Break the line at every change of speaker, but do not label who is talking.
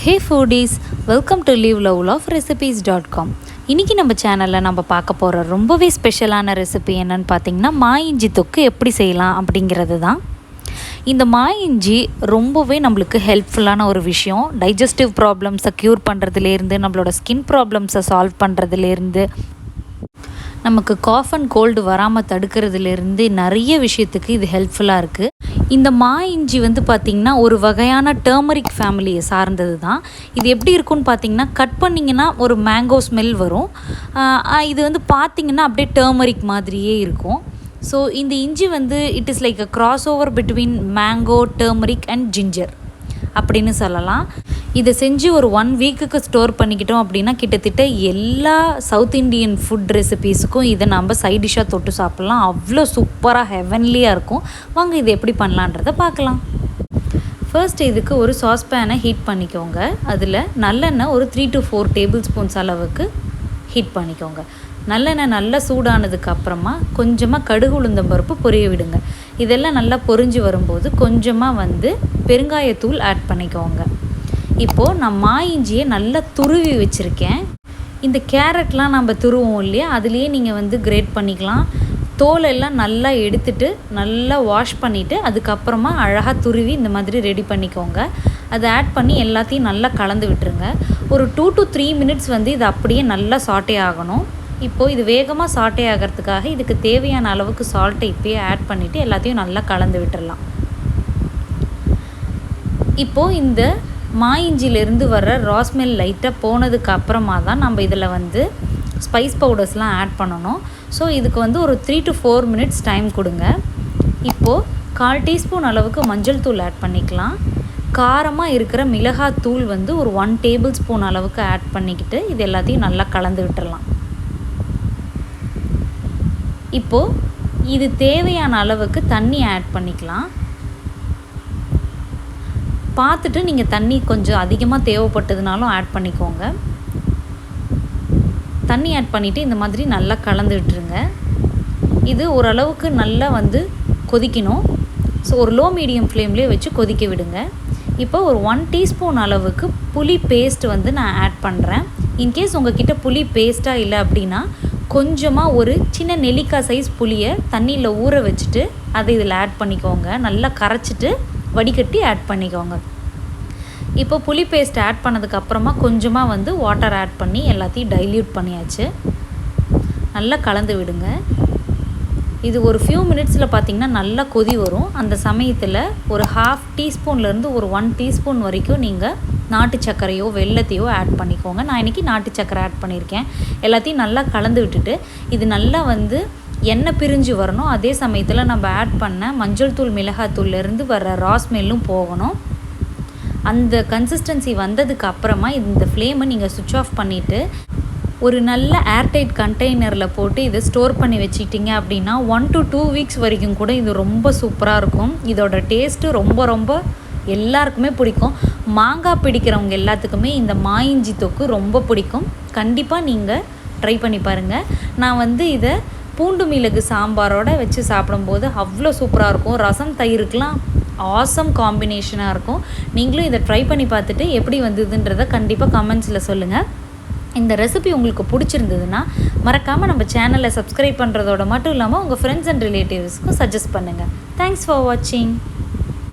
Hey foodies, welcome to liveloveloverecipes.com. இன்றைக்கி நம்ம சேனலில் நம்ம பார்க்க போகிற ரொம்பவே ஸ்பெஷலான ரெசிபி என்னென்னு பார்த்தீங்கன்னா மா இஞ்சி தொக்கு எப்படி செய்யலாம் அப்படிங்கிறது தான். இந்த மா இஞ்சி ரொம்பவே நம்மளுக்கு ஹெல்ப்ஃபுல்லான ஒரு விஷயம். டைஜஸ்டிவ் ப்ராப்ளம்ஸை க்யூர் பண்ணுறதுலேருந்து, நம்மளோட ஸ்கின் ப்ராப்ளம்ஸை சால்வ் பண்ணுறதுலேருந்து, நமக்கு காஃப் அண்ட் கோல்டு வராமல் தடுக்கிறதுலேருந்து நிறைய விஷயத்துக்கு இது ஹெல்ப்ஃபுல்லாக இருக்குது. இந்த மா இஞ்சி பார்த்திங்கன்னா ஒரு வகையான டர்மரிக் ஃபேமிலியை சார்ந்தது தான். இது எப்படி இருக்குன்னு பார்த்தீங்கன்னா, கட் பண்ணிங்கன்னா ஒரு மேங்கோ ஸ்மெல் வரும். இது பார்த்திங்கன்னா அப்படியே டர்மரிக் மாதிரியே இருக்கும். ஸோ இந்த இஞ்சி it is like a cross over between mango, turmeric and ginger அப்படின்னு சொல்லலாம். இதை செஞ்சு ஒரு 1 வீக்குக்கு ஸ்டோர் பண்ணிக்கிட்டோம் அப்படின்னா கிட்டத்தட்ட எல்லா சவுத் இண்டியன் ஃபுட் ரெசிபீஸுக்கும் இதை நம்ம சைட் டிஷ்ஷாக தொட்டு சாப்பிட்லாம். அவ்வளோ சூப்பராக ஹெவன்லியாக இருக்கும். வாங்க இதை எப்படி பண்ணலான்றதை பார்க்கலாம். ஃபர்ஸ்ட் இதுக்கு ஒரு சாஸ்பேனை ஹீட் பண்ணிக்கோங்க. அதில் நல்லெண்ணெய் ஒரு 3 to 4 டேபிள் ஸ்பூன்ஸ் அளவுக்கு ஹீட் பண்ணிக்கோங்க. நல்லெண்ணெய் நல்லா சூடானதுக்கு அப்புறமா கொஞ்சமாக கடுகு உளுந்தம் பருப்பு பொரிய விடுங்க. இதெல்லாம் நல்லா பொரிஞ்சு வரும்போது கொஞ்சமாக பெருங்காயத்தூள் ஆட் பண்ணிக்கோங்க. இப்போது நான் மா இஞ்சியை நல்லா துருவி வச்சுருக்கேன். இந்த கேரட்லாம் நம்ம துருவோம் இல்லையா, அதுலேயே நீங்கள் கிரேட் பண்ணிக்கலாம். தோலெல்லாம் நல்லா எடுத்துட்டு நல்லா வாஷ் பண்ணிவிட்டு அதுக்கப்புறமா அழகாக துருவி இந்த மாதிரி ரெடி பண்ணிக்கோங்க. அதை ஆட் பண்ணி எல்லாத்தையும் நல்லா கலந்து விட்டுருங்க. ஒரு 2 to 3 மினிட்ஸ் இது அப்படியே நல்லா சாட்டே ஆகணும். இப்போது இது வேகமாக சாட்டே ஆகிறதுக்காக இதுக்கு தேவையான அளவுக்கு சால்ட்டை இப்போயே ஆட் பண்ணிவிட்டு எல்லாத்தையும் நல்லா கலந்து விட்டுடலாம். இப்போது இந்த மா இஞ்சியிலேருந்து வர்ற ரா ஸ்மெல் லைட்டாக போனதுக்கு அப்புறமா தான் நம்ம இதில் ஸ்பைஸ் பவுடர்ஸ்லாம் ஆட் பண்ணணும். ஸோ இதுக்கு ஒரு 3 to 4 மினிட்ஸ் டைம் கொடுங்க. இப்போது 1/4 டீஸ்பூன் அளவுக்கு மஞ்சள் தூள் ஆட் பண்ணிக்கலாம். காரமாக இருக்கிற மிளகாய் தூள் ஒரு 1 டேபிள் ஸ்பூன் அளவுக்கு ஆட் பண்ணிக்கிட்டு இது எல்லாத்தையும் நல்லா கலந்து விட்டுடலாம். இப்போது இது தேவையான அளவுக்கு தண்ணி ஆட் பண்ணிக்கலாம். பார்த்துட்டு நீங்கள் தண்ணி கொஞ்சம் அதிகமாக தேவைப்பட்டதுனாலும் ஆட் பண்ணிக்கோங்க. தண்ணி ஆட் பண்ணிவிட்டு இந்த மாதிரி நல்லா கலந்து விட்டுருங்க. இது ஓரளவுக்கு நல்லா கொதிக்கணும். ஸோ ஒரு லோ மீடியம் ஃப்ளேம்லேயே வச்சு கொதிக்க விடுங்க. இப்போ ஒரு 1 டீஸ்பூன் அளவுக்கு புளி பேஸ்ட் நான் ஆட் பண்ணுறேன். இன்கேஸ் உங்ககிட்ட புளி பேஸ்ட்டாக இல்லை அப்படின்னா கொஞ்சமாக ஒரு சின்ன நெல்லிக்காய் சைஸ் புளியை தண்ணியில் ஊற வச்சுட்டு அதை இதில் ஆட் பண்ணிக்கோங்க. நல்லா கரைச்சிட்டு வடிகட்டி ஆட் பண்ணிக்கோங்க. இப்போ புளி பேஸ்ட் ஆட் பண்ணதுக்கப்புறமா கொஞ்சமாக வாட்டர் ஆட் பண்ணி எல்லாத்தையும் டைல்யூட் பண்ணியாச்சு. நல்லா கலந்து விடுங்க. இது ஒரு ஃபியூ மினிட்ஸில் பார்த்திங்கன்னா நல்லா கொதி வரும். அந்த சமயத்தில் ஒரு 1/2 டீஸ்பூன்லேருந்து ஒரு 1 டீஸ்பூன் வரைக்கும் நீங்கள் நாட்டு சர்க்கரையோ வெல்லத்தையோ ஆட் பண்ணிக்கோங்க. நான் இன்றைக்கி நாட்டு சர்க்கரை ஆட் பண்ணியிருக்கேன். எல்லாத்தையும் நல்லா கலந்து விட்டுட்டு இது நல்லா எண்ணெய் பிரிஞ்சு வரணும். அதே சமயத்தில் நம்ம ஆட் பண்ண மஞ்சள் தூள் மிளகாய் தூள்லேருந்து வர ரா ஸ்மெல்லும் போகணும். அந்த கன்சிஸ்டன்சி வந்ததுக்கு அப்புறமா இந்த ஃப்ளேமை நீங்கள் சுவிட்ச் ஆஃப் பண்ணிவிட்டு ஒரு நல்ல ஏர்டைட் கண்டெய்னரில் போட்டு இதை ஸ்டோர் பண்ணி வச்சுக்கிட்டிங்க அப்படின்னா 1 to 2 வீக்ஸ் வரைக்கும் கூட இது ரொம்ப சூப்பராக இருக்கும். இதோட டேஸ்ட்டு ரொம்ப எல்லாருக்குமே பிடிக்கும். மாங்காய் பிடிக்கிறவங்க எல்லாத்துக்குமே இந்த மா இஞ்சி தொக்கு ரொம்ப பிடிக்கும். கண்டிப்பாக நீங்கள் ட்ரை பண்ணி பாருங்கள். நான் இதை பூண்டு மிளகு சாம்பாரோடு வச்சு சாப்பிடும்போது அவ்வளோ சூப்பராக இருக்கும். ரசம் தயிருக்கெலாம் ஆசம் காம்பினேஷனாக இருக்கும். நீங்களும் இதை ட்ரை பண்ணி பார்த்துட்டு எப்படி வந்ததுன்றதை கண்டிப்பாக கமெண்ட்ஸில் சொல்லுங்கள். இந்த ரெசிபி உங்களுக்கு பிடிச்சிருந்ததுன்னா மறக்காமல் நம்ம சேனலை சப்ஸ்கிரைப் பண்ணுறதோட மட்டும் இல்லாமல் உங்கள் ஃப்ரெண்ட்ஸ் அண்ட் ரிலேட்டிவ்ஸ்க்கும் சஜஸ்ட் பண்ணுங்கள். தேங்க்ஸ் ஃபார் வாட்சிங்.